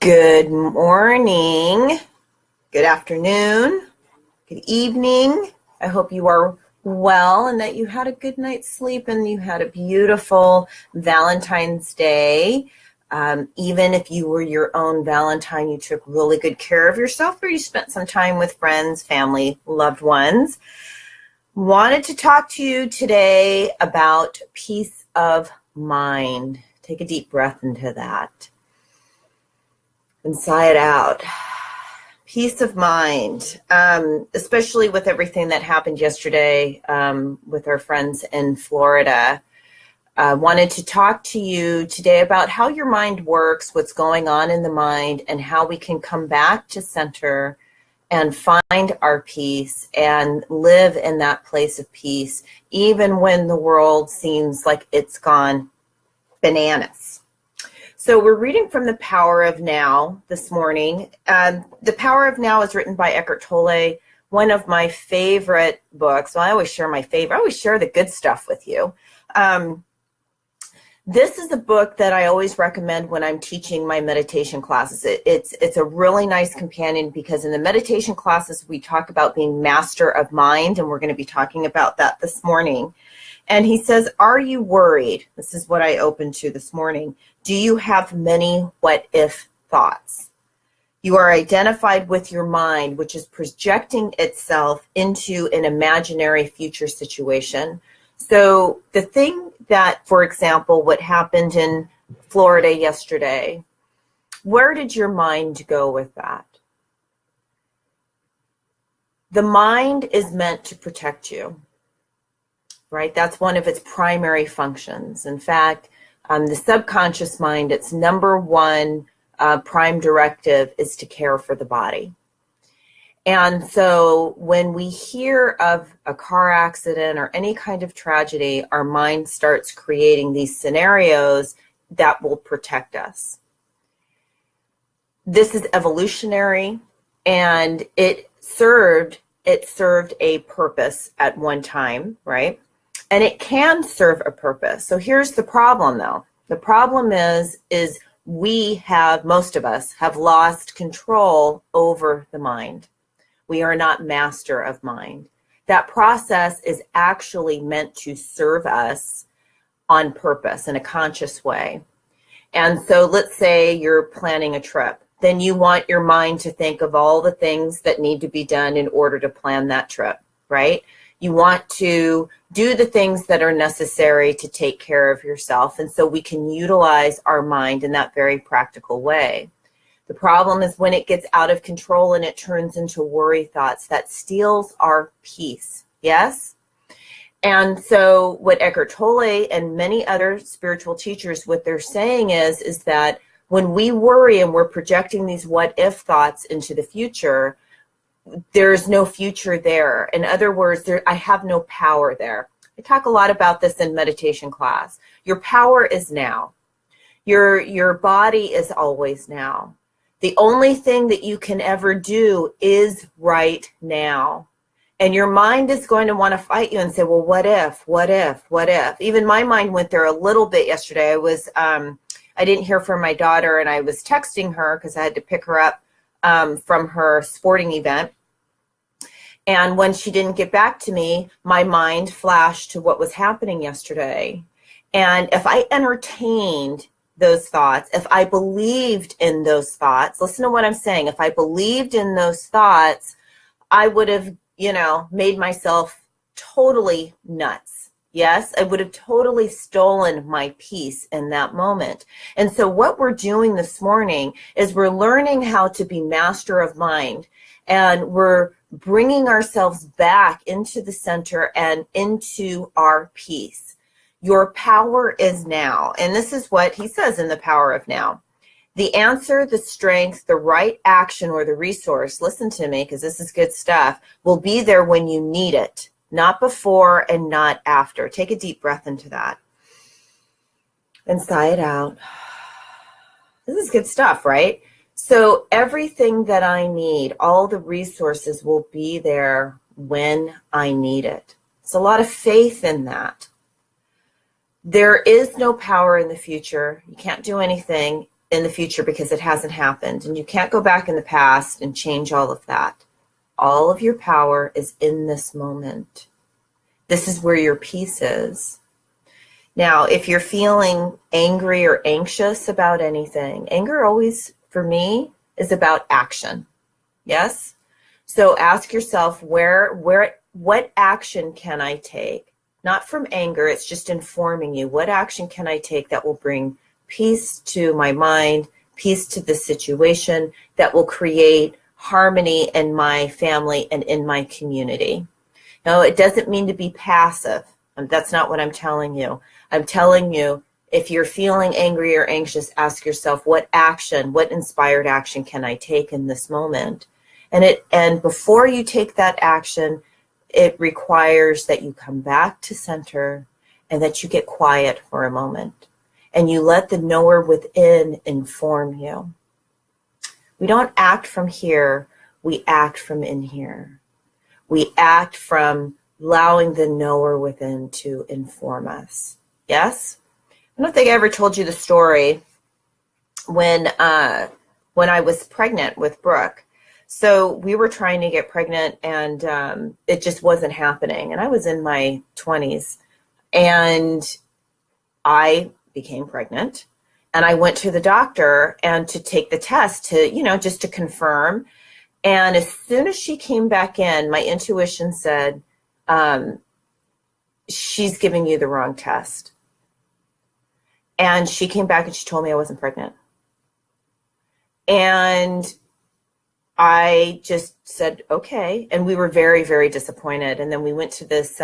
Good morning, good afternoon, good evening. I hope you are well and that you had a good night's sleep and you had a beautiful Valentine's Day. Even if you were your own Valentine, you took really good care of yourself or you spent some time with friends, family, loved ones. Wanted to talk to you today about peace of mind. Take a deep breath into that. And sigh it out. Peace of mind, especially with everything that happened yesterday with our friends in Florida. Wanted to talk to you today about how your mind works, what's going on in the mind, and how we can come back to center and find our peace and live in that place of peace, even when the world seems like it's gone bananas. So we're reading from The Power of Now this morning. The Power of Now is written by Eckhart Tolle, one of my favorite books. Well, I always share my favorite. I always share the good stuff with you. This is a book that I always recommend when I'm teaching my meditation classes. It's a really nice companion because in the meditation classes, we talk about being master of mind, and we're going to be talking about that this morning. And he says, are you worried? This is what I opened to this morning. Do you have many what-if thoughts? You are identified with your mind, which is projecting itself into an imaginary future situation. So the thing that, for example, what happened in Florida yesterday, where did your mind go with that? The mind is meant to protect you, right? That's one of its primary functions. In fact, the subconscious mind, its number one prime directive is to care for the body. And so when we hear of a car accident or any kind of tragedy, our mind starts creating these scenarios that will protect us. This is evolutionary, and it served a purpose at one time, right? And it can serve a purpose. So here's the problem, though. The problem is most of us have lost control over the mind. We are not master of mind. That process is actually meant to serve us on purpose in a conscious way. And so let's say you're planning a trip. Then you want your mind to think of all the things that need to be done in order to plan that trip, right? You want to do the things that are necessary to take care of yourself. And so we can utilize our mind in that very practical way. The problem is when it gets out of control and it turns into worry thoughts that steals our peace. Yes? And so what Eckhart Tolle and many other spiritual teachers, what they're saying is that when we worry and we're projecting these what-if thoughts into the future, there's no future there. In other words, I have no power there. I talk a lot about this in meditation class. Your power is now. Your body is always now. The only thing that you can ever do is right now. And your mind is going to want to fight you and say, well, what if, what if, what if? Even my mind went there a little bit yesterday. I didn't hear from my daughter, and I was texting her because I had to pick her up from her sporting event. And when she didn't get back to me, my mind flashed to what was happening yesterday. And if I entertained those thoughts, if I believed in those thoughts, listen to what I'm saying. If I believed in those thoughts, I would have, made myself totally nuts. Yes, I would have totally stolen my peace in that moment. And so what we're doing this morning is we're learning how to be master of mind, and we're bringing ourselves back into the center and into our peace. Your power is now. And this is what he says in The Power of Now. The answer, the strength, the right action, or the resource, listen to me because this is good stuff, will be there when you need it, not before and not after. Take a deep breath into that and sigh it out. This is good stuff, right? So everything that I need, all the resources will be there when I need it. It's a lot of faith in that. There is no power in the future. You can't do anything in the future because it hasn't happened. And you can't go back in the past and change all of that. All of your power is in this moment. This is where your peace is. Now, if you're feeling angry or anxious about anything, anger always, for me, is about action. Yes? So ask yourself, what action can I take? Not from anger, it's just informing you. What action can I take that will bring peace to my mind, peace to the situation, that will create harmony in my family and in my community? Now, it doesn't mean to be passive. That's not what I'm telling you. I'm telling you, if you're feeling angry or anxious, ask yourself, what inspired action can I take in this moment? And before you take that action, it requires that you come back to center and that you get quiet for a moment and you let the knower within inform you. We don't act from here, we act from in here. We act from allowing the knower within to inform us. Yes? I don't think I ever told you the story when I was pregnant with Brooke. So we were trying to get pregnant and it just wasn't happening. And I was in my 20s and I became pregnant and I went to the doctor and to take the test to, just to confirm. And as soon as she came back in, my intuition said, she's giving you the wrong test. And she came back and she told me I wasn't pregnant. And I just said, okay. And we were very, very disappointed. And then we went to this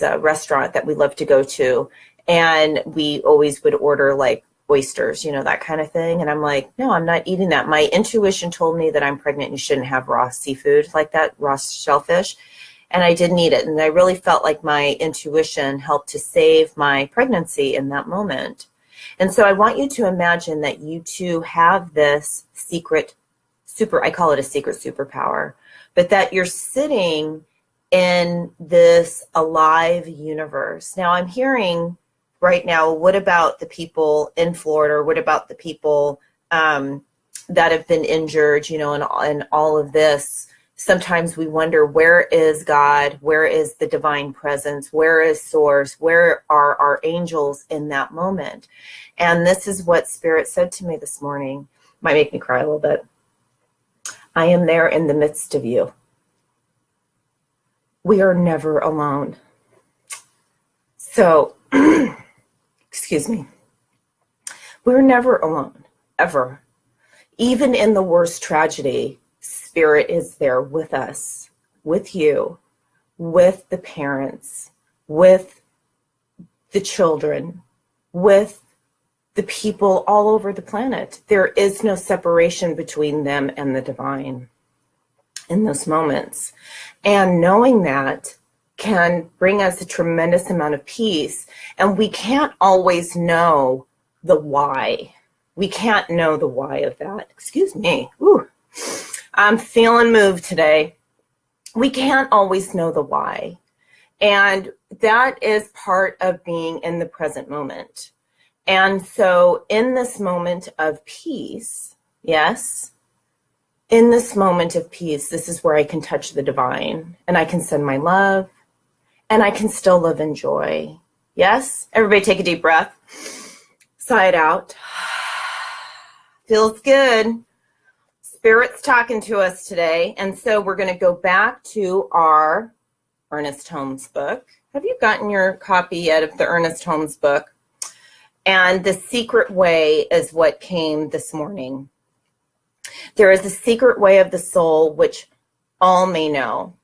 restaurant that we love to go to. And we always would order like oysters, that kind of thing. And I'm like, no, I'm not eating that. My intuition told me that I'm pregnant and you shouldn't have raw seafood like that, raw shellfish. And I didn't eat it. And I really felt like my intuition helped to save my pregnancy in that moment. And so I want you to imagine that you too have this secret I call it a secret superpower, but that you're sitting in this alive universe. Now I'm hearing right now, what about the people in Florida? Or what about the people that have been injured, and all of this? Sometimes we wonder, where is God? Where is the divine presence? Where is Source? Where are our angels in that moment? And this is what Spirit said to me this morning. Might make me cry a little bit. I am there in the midst of you. We are never alone. So, excuse me. We're never alone, ever. Even in the worst tragedy, Spirit is there with us, with you, with the parents, with the children, with the people all over the planet. There is no separation between them and the divine in those moments. And knowing that can bring us a tremendous amount of peace. And we can't always know the why. We can't know the why of that. Excuse me. Ooh. I'm feeling moved today. We can't always know the why. And that is part of being in the present moment. And so in this moment of peace, yes, in this moment of peace, this is where I can touch the divine and I can send my love and I can still live in joy. Yes? Everybody take a deep breath. Sigh it out. Feels good. Spirit's talking to us today. And so we're going to go back to our Ernest Holmes book. Have you gotten your copy yet of the Ernest Holmes book? And The Secret Way is what came this morning. There is a secret way of the soul which all may know.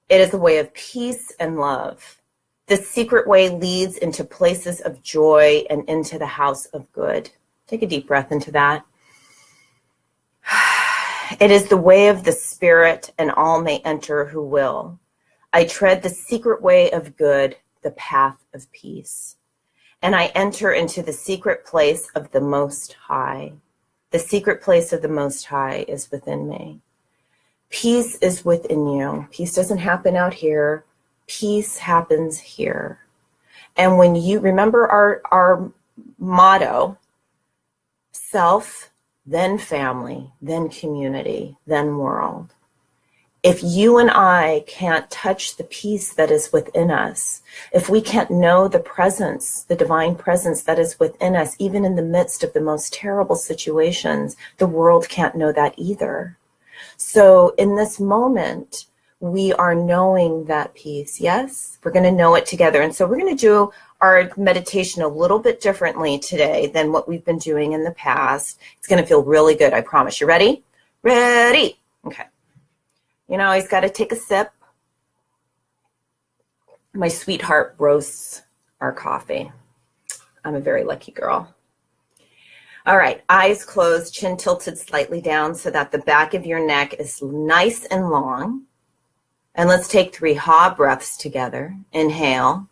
It is a way of peace and love. The secret way leads into places of joy and into the house of good. Take a deep breath into that. It is the way of the Spirit, and all may enter who will. I tread the secret way of good, the path of peace. And I enter into the secret place of the Most High. The secret place of the Most High is within me. Peace is within you. Peace doesn't happen out here. Peace happens here. And when you remember our motto, self, then family, then community, then world. If you and I can't touch the peace that is within us, if we can't know the presence, the divine presence that is within us, even in the midst of the most terrible situations, the world can't know that either. So in this moment, we are knowing that peace. Yes, we're going to know it together. And so we're going to do our meditation a little bit differently today than what we've been doing in the past. It's going to feel really good, I promise. You ready? Ready. Okay. You know, he's got to take a sip. My sweetheart roasts our coffee. I'm a very lucky girl. All right, eyes closed, chin tilted slightly down so that the back of your neck is nice and long. And let's take 3 ha breaths together. Inhale.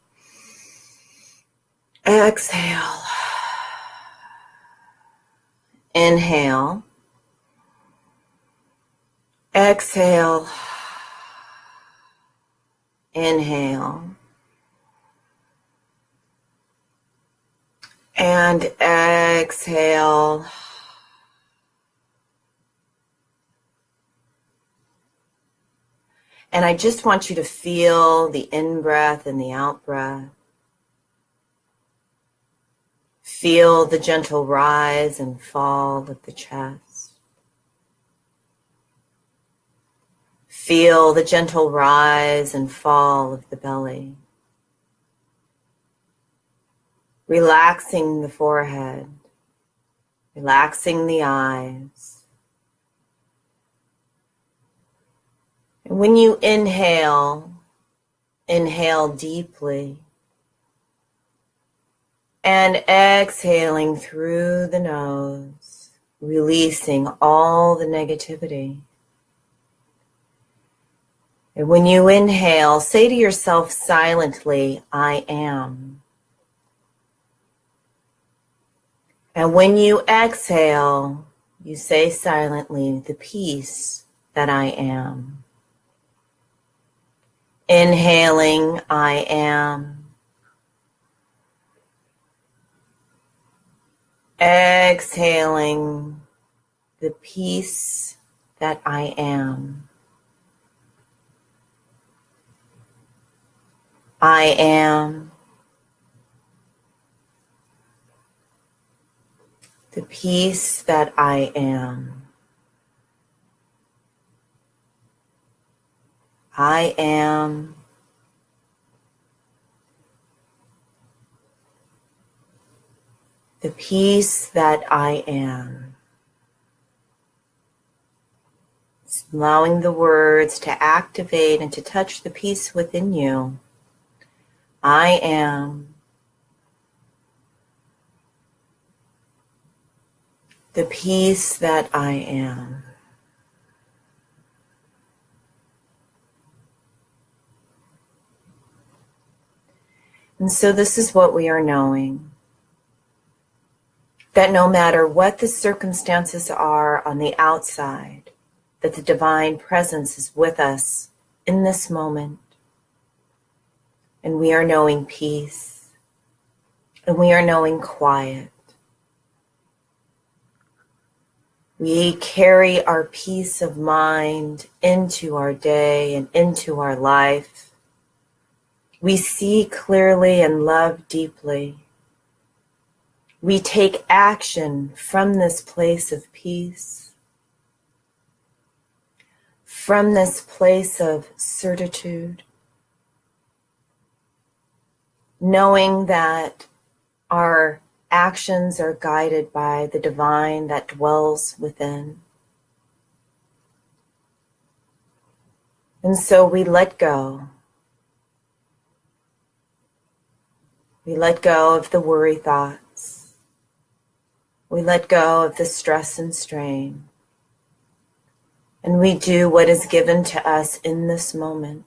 Exhale. Inhale. Exhale. Inhale. And exhale. And I just want you to feel the in-breath and the out-breath. Feel the gentle rise and fall of the chest. Feel the gentle rise and fall of the belly. Relaxing the forehead, relaxing the eyes. And when you inhale, inhale deeply. And exhaling through the nose, releasing all the negativity. And when you inhale, say to yourself silently, I am. And when you exhale, you say silently, the peace that I am. Inhaling, I am. Exhaling, the peace that I am. I am the peace that I am. I am the peace that I am. It's allowing the words to activate and to touch the peace within you. I am the peace that I am. And so this is what we are knowing. That no matter what the circumstances are on the outside, that the divine presence is with us in this moment. And we are knowing peace. And we are knowing quiet. We carry our peace of mind into our day and into our life. We see clearly and love deeply. We take action from this place of peace, from this place of certitude, knowing that our actions are guided by the divine that dwells within. And so we let go. We let go of the worry thoughts. We let go of the stress and strain. And we do what is given to us in this moment,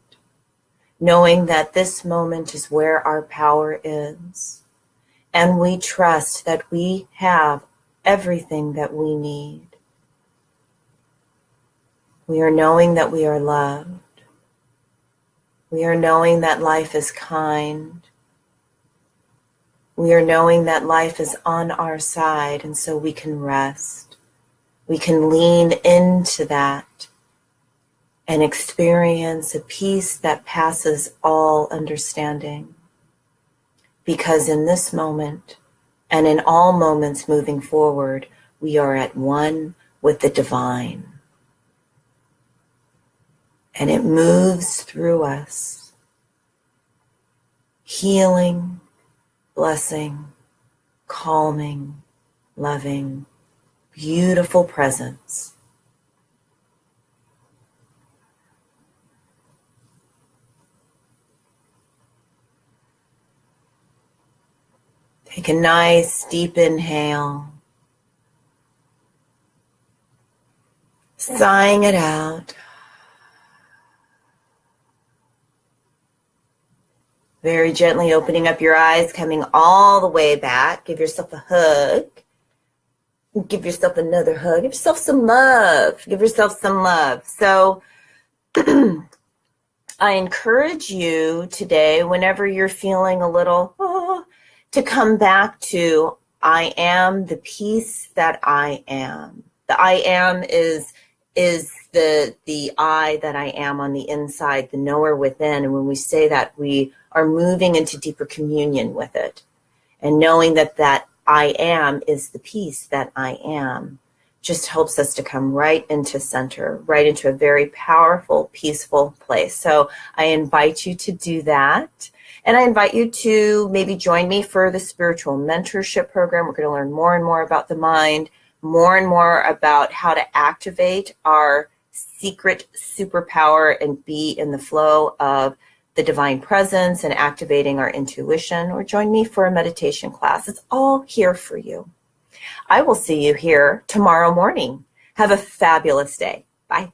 knowing that this moment is where our power is. And we trust that we have everything that we need. We are knowing that we are loved. We are knowing that life is kind. We are knowing that life is on our side, and so we can rest. We can lean into that and experience a peace that passes all understanding. Because in this moment, and in all moments moving forward, we are at one with the divine. And it moves through us, healing, blessing, calming, loving, beautiful presence. Take a nice deep inhale, sighing it out. Very gently opening up your eyes, coming all the way back. Give yourself a hug. Give yourself another hug. Give yourself some love. Give yourself some love. So I encourage you today, whenever you're feeling a little, to come back to, I am the peace that I am. The I am is the I that I am on the inside, the knower within. And when we say that, we are moving into deeper communion with it. And knowing that that I am is the peace that I am just helps us to come right into center, right into a very powerful, peaceful place. So I invite you to do that. And I invite you to maybe join me for the spiritual mentorship program. We're going to learn more and more about the mind, more and more about how to activate our secret superpower and be in the flow of the divine presence and activating our intuition, or join me for a meditation class. It's all here for you. I will see you here tomorrow morning. Have a fabulous day. Bye.